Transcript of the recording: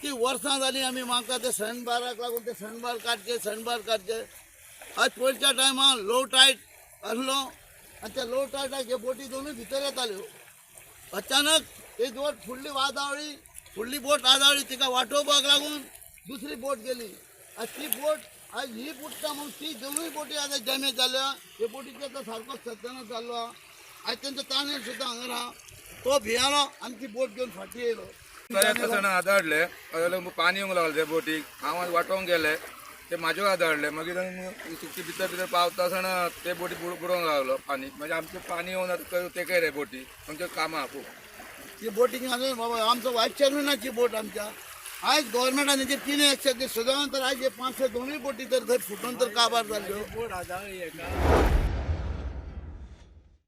कितकी वर्सां जाली आमी मागता ते सणबाराक लागून ते सणबार काडचे आज पयलींच्या टायमार लो टायड आसलो आनी त्या लो टायडाक हे बोटी दोनूय भितर येताल्यो. अचानक एक बोट फुडली बोट आदावळी तिका वाटोवपाक लागून दुसरी बोट गेली. आज ती बोट आज ही बुडटा म्हणून ती दोनूय बोटी आता डॅमेज जाल्या. हे बोटीचे आता सारको सत्यानाश जाल्लो आहा. आज त्यांचा ताणेर सुद्दां हांगर आहा तो भियालो आनी ती बोट घेवन फाटी येयलो. तसं आदाडले पाणी येवंक लागलें त्या बोटीक हांव वाटोवंक गेले ते म्हाज्यो आदाडले मागीर सुकी भितर पावता आसतना ते बोटी बुडोवंक लागलो पाणी म्हणजे आमचे पाणी येवन आतां तेके रे बोटी आमचे कामां खूब ती बोटींग हांवें बाबा आमचो वायस चॅरमॅनाची बोट आमच्या आयज गव्हर्मेंटान हेजेर 3 एक्शन दीस सुदां तर आयज हे 5 दोनूय बोटी तर थंय फुटून तर काबार जाल्ल्यो.